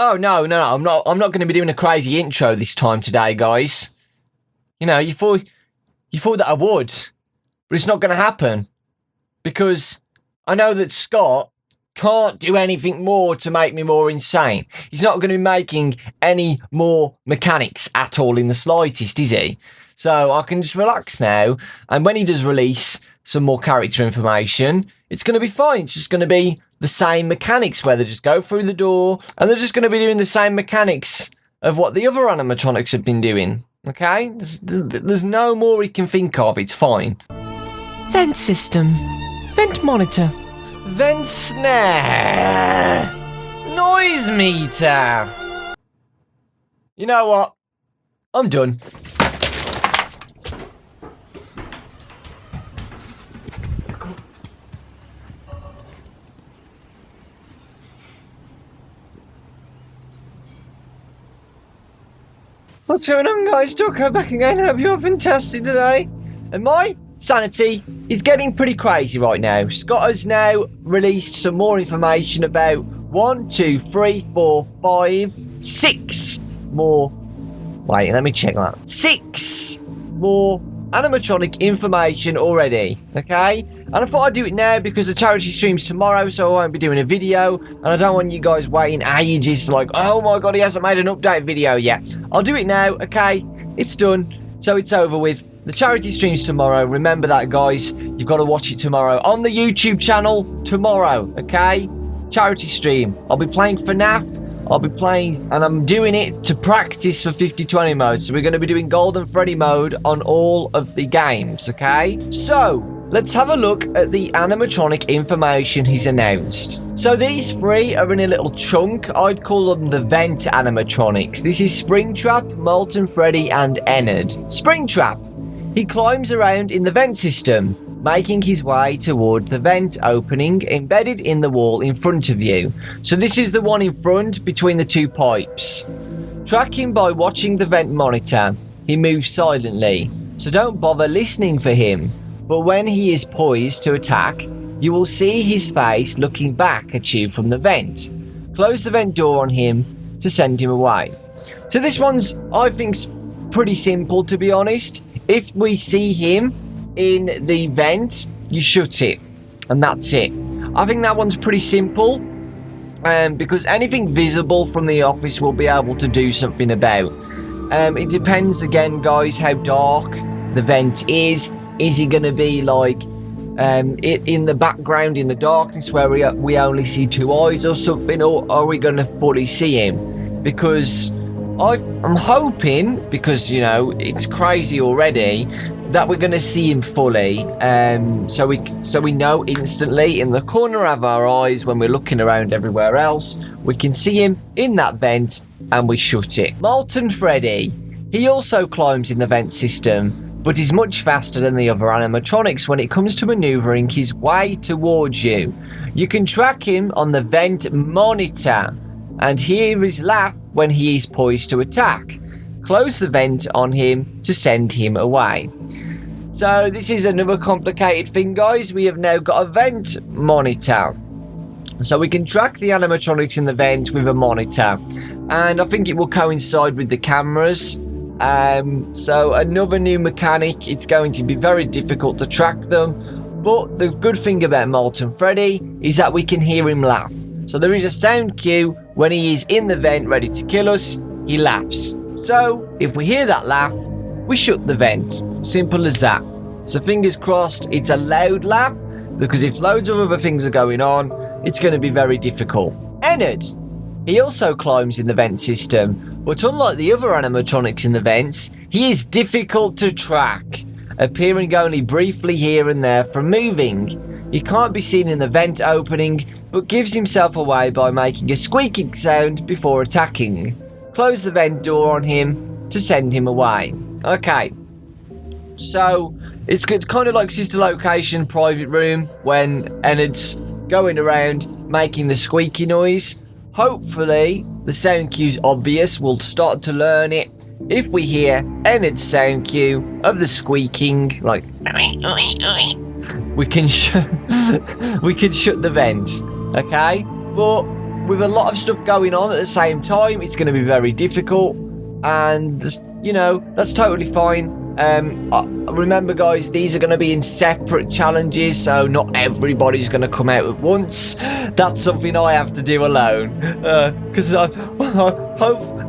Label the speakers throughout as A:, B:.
A: Oh, no, I'm not going to be doing a crazy intro this time today, guys. You know, you thought that I would, but it's not going to happen. Because I know that Scott can't do anything more to make me more insane. He's not going to be making any more mechanics at all in the slightest, is he? So I can just relax now, and when he does release some more character information, it's going to be fine. It's just going to be the same mechanics where they just go through the door, and they're just going to be doing the same mechanics of what the other animatronics have been doing. Okay? There's no more he can think of. It's fine.
B: Vent system. Vent monitor.
A: Vent snare. Noise meter. You know what? I'm done. What's going on, guys? Dawko back again. Hope you're fantastic today. And my sanity is getting pretty crazy right now. Scott has now released some more information about 6 more. Wait, let me check that. 6 more animatronic information already. Okay? And I thought I'd do it now because the charity stream's tomorrow, so I won't be doing a video. And I don't want you guys waiting ages like, oh my god, he hasn't made an update video yet. I'll do it now, okay? It's done. So it's over with. The charity stream's tomorrow. Remember that, guys. You've got to watch it tomorrow on the YouTube channel tomorrow, okay? Charity stream. I'll be playing Fnaf. I'll be playing, and I'm doing it to practice for 50-20 mode. So we're going to be doing Golden Freddy mode on all of the games, okay? So, let's have a look at the animatronic information he's announced. So these 3 are in a little chunk. I'd call them the vent animatronics. This is Springtrap, Molten Freddy, and Ennard. Springtrap. He climbs around in the vent system, making his way toward the vent opening embedded in the wall in front of you. So this is the one in front between the 2 pipes. Track him by watching the vent monitor. He moves silently, so don't bother listening for him. But when he is poised to attack, you will see his face looking back at you from the vent. Close the vent door on him to send him away. So this one's, I think, pretty simple, to be honest. If we see him in the vent, you shut it, and that's it. I think that one's pretty simple, because anything visible from the office we'll be able to do something about. It depends again, guys, how dark the vent is. Is he going to be like in the background in the darkness where we only see 2 eyes or something, or are we going to fully see him? Because I'm hoping, because you know it's crazy already, that we're going to see him fully, so we know instantly in the corner of our eyes when we're looking around everywhere else, we can see him in that vent and we shut it. Molten Freddy, he also climbs in the vent system, but is much faster than the other animatronics when it comes to maneuvering his way towards you. You can track him on the vent monitor and hear his laugh when he is poised to attack. Close the vent on him to send him away. So this is another complicated thing, guys. We have now got a vent monitor. So we can track the animatronics in the vent with a monitor. And I think it will coincide with the cameras. So another new mechanic. It's going to be very difficult to track them. But the good thing about Molten Freddy is that we can hear him laugh. So there is a sound cue when he is in the vent ready to kill us. He laughs. So if we hear that laugh, we shut the vent. Simple as that. So fingers crossed it's a loud laugh, because if loads of other things are going on, it's going to be very difficult. Ennard. He also climbs in the vent system, but unlike the other animatronics in the vents, he is difficult to track, appearing only briefly here and there from moving. He can't be seen in the vent opening, but gives himself away by making a squeaking sound before attacking. Close the vent door on him to send him away. Okay. So, it's kind of like Sister Location Private Room when Ennard's going around making the squeaky noise. Hopefully, the sound cue's obvious. We'll start to learn it. If we hear Ennard's sound cue of the squeaking, like, we can shut the vent, okay? But with a lot of stuff going on at the same time, it's going to be very difficult. And, you know, that's totally fine. Remember, guys, these are going to be in separate challenges, so not everybody's going to come out at once. That's something I have to do alone. Because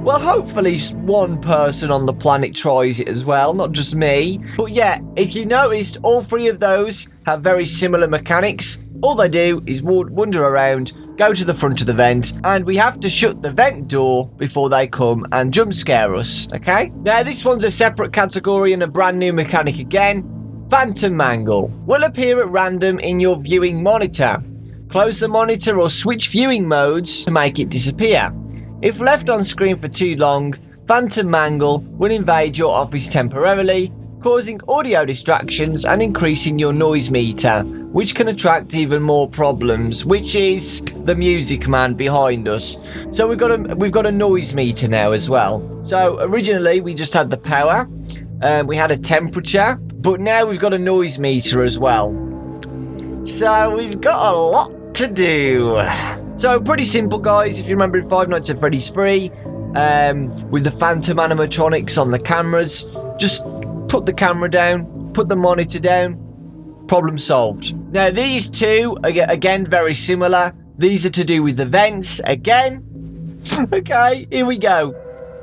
A: hopefully one person on the planet tries it as well, not just me. But yeah, if you noticed, all three of those have very similar mechanics. All they do is wander around, go to the front of the vent, and we have to shut the vent door before they come and jump scare us, okay? Now, this one's a separate category and a brand new mechanic again. Phantom Mangle will appear at random in your viewing monitor. Close the monitor or switch viewing modes to make it disappear. If left on screen for too long, Phantom Mangle will invade your office temporarily, causing audio distractions and increasing your noise meter, which can attract even more problems, which is the music man behind us. So we've got a noise meter now as well. So originally we just had the power, we had a temperature, but now we've got a noise meter as well. So we've got a lot to do. So pretty simple, guys. If you remember in Five Nights at Freddy's 3, with the phantom animatronics on the cameras, just put the camera down, put the monitor down, problem solved. Now these two, again, very similar. These are to do with the vents, again. Okay, here we go.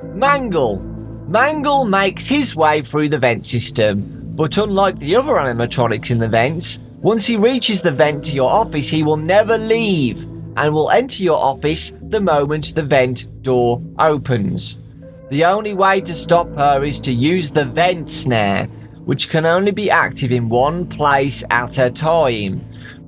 A: Mangle. Mangle makes his way through the vent system, but unlike the other animatronics in the vents, once he reaches the vent to your office, he will never leave and will enter your office the moment the vent door opens. The only way to stop her is to use the vent snare, which can only be active in one place at a time,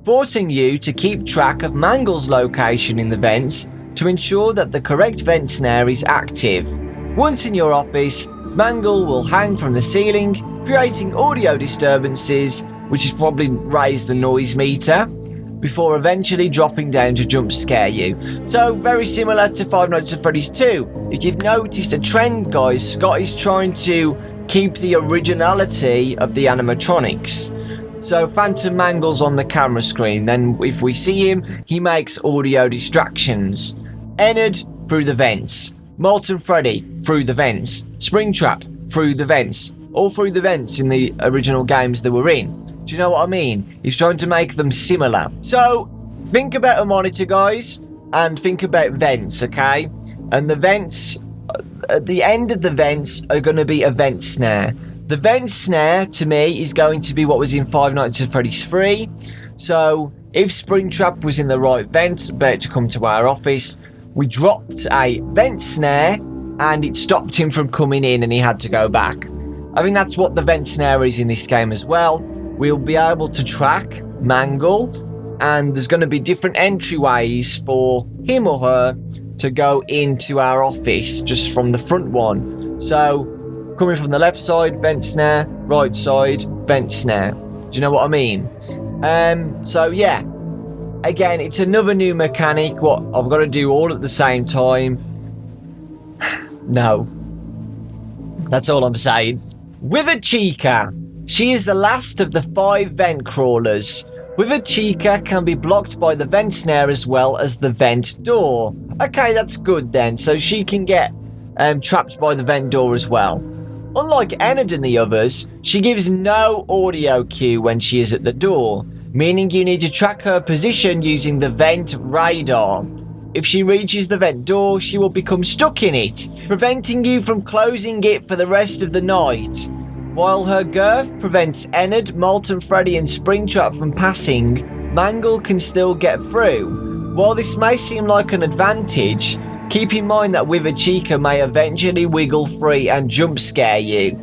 A: forcing you to keep track of Mangle's location in the vents to ensure that the correct vent snare is active. Once in your office, Mangle will hang from the ceiling, creating audio disturbances, which is probably raise the noise meter, before eventually dropping down to jump scare you. So very similar to Five Nights at Freddy's 2. If you've noticed a trend, guys, Scott is trying to keep the originality of the animatronics. So Phantom Mangle's on the camera screen, then if we see him, he makes audio distractions. Ennard through the vents, Molten Freddy through the vents, Springtrap through the vents, all through the vents in the original games they were in. Do you know what I mean? He's trying to make them similar. So, think about a monitor, guys, and think about vents, okay? And the vents, at the end of the vents, are going to be a vent snare. The vent snare, to me, is going to be what was in Five Nights at Freddy's 3. So, if Springtrap was in the right vent, about to come to our office, we dropped a vent snare, and it stopped him from coming in, and he had to go back. I think that's what the vent snare is in this game as well. We'll be able to track Mangle, and there's going to be different entryways for him or her to go into our office just from the front one. So, coming from the left side, vent snare, right side, vent snare. Do you know what I mean? So yeah, again, it's another new mechanic. What, I've got to do all at the same time? No. That's all I'm saying. Withered Chica. She is the last of the 5 vent crawlers. Withered Chica can be blocked by the vent snare as well as the vent door. Okay, that's good then. So she can get trapped by the vent door as well. Unlike Ennard and the others, she gives no audio cue when she is at the door, meaning you need to track her position using the vent radar. If she reaches the vent door, she will become stuck in it, preventing you from closing it for the rest of the night. While her girth prevents Ennard, Molten Freddy and Springtrap from passing, Mangle can still get through. While this may seem like an advantage, keep in mind that Withered Chica may eventually wiggle free and jump scare you.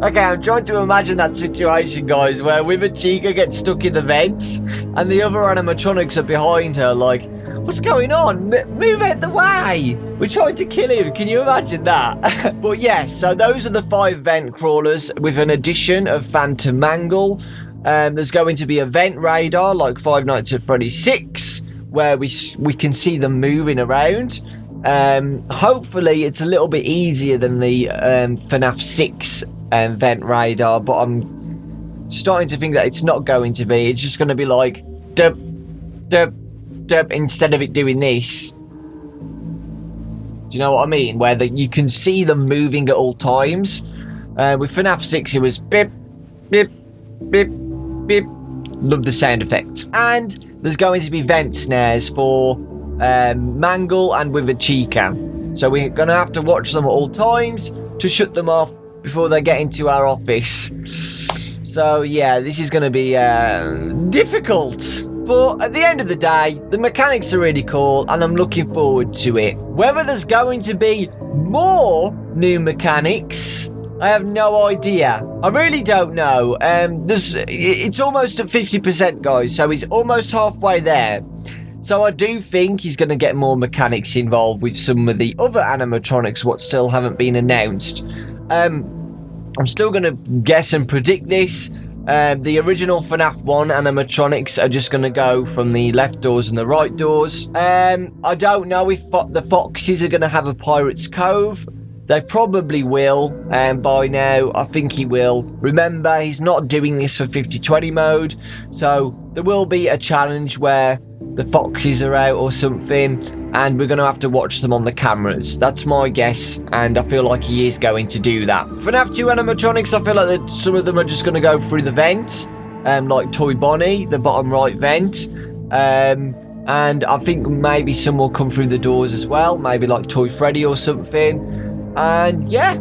A: Okay, I'm trying to imagine that situation, guys, where Withered Chica gets stuck in the vents and the other animatronics are behind her like, what's going on? Move out the way! We're trying to kill him. Can you imagine that? But yes, so those are the 5 vent crawlers with an addition of Phantom Mangle. There's going to be a vent radar like Five Nights at Freddy's 6 where we can see them moving around. Hopefully it's a little bit easier than the Fnaf 6 vent radar, but I'm starting to think that it's not going to be. It's just going to be like dup, dup, flipped up instead of it doing this. Do you know what I mean? Where you can see them moving at all times. With FNAF 6, it was beep, beep, beep, beep. Love the sound effect. And there's going to be vent snares for Mangle and with a Chica. So we're going to have to watch them at all times to shut them off before they get into our office. So yeah, this is going to be difficult. But at the end of the day, the mechanics are really cool and I'm looking forward to it. Whether there's going to be more new mechanics, I have no idea. I really don't know. It's almost at 50%, guys, so he's almost halfway there. So I do think he's going to get more mechanics involved with some of the other animatronics what still haven't been announced. I'm still going to guess and predict this. The original FNAF 1 animatronics are just going to go from the left doors and the right doors. I don't know if the Foxes are going to have a Pirate's Cove. They probably will, and by now I think he will. Remember, he's not doing this for 50/20 mode, so there will be a challenge where the Foxes are out or something, and we're going to have to watch them on the cameras. That's my guess, and I feel like he is going to do that. FNAF 2 animatronics, I feel like that some of them are just going to go through the vent, like Toy Bonnie, the bottom right vent. And I think maybe some will come through the doors as well, maybe like Toy Freddy or something. And yeah,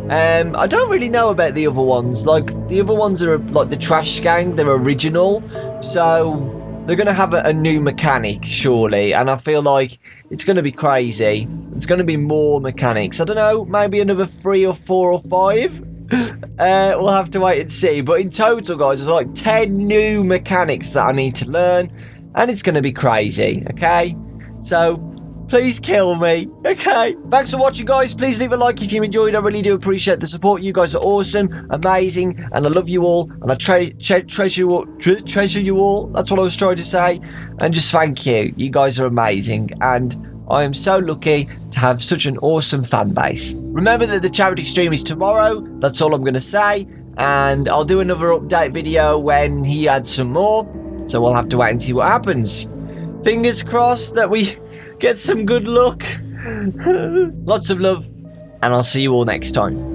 A: I don't really know about the other ones. Like, the other ones are like the Trash Gang, they're original, so they're going to have a new mechanic, surely, and I feel like it's going to be crazy. It's going to be more mechanics. I don't know, maybe another 3 or 4 or 5? We'll have to wait and see, but in total, guys, there's like 10 new mechanics that I need to learn, and it's going to be crazy, okay? So please kill me, okay? Thanks for watching, guys. Please leave a like if you enjoyed. I really do appreciate the support. You guys are awesome, amazing, and I love you all, and I treasure you all. That's what I was trying to say. And just thank you. You guys are amazing, and I am so lucky to have such an awesome fan base. Remember that the charity stream is tomorrow. That's all I'm going to say, and I'll do another update video when he adds some more, so we'll have to wait and see what happens. Fingers crossed that we get some good luck. Lots of love, and I'll see you all next time.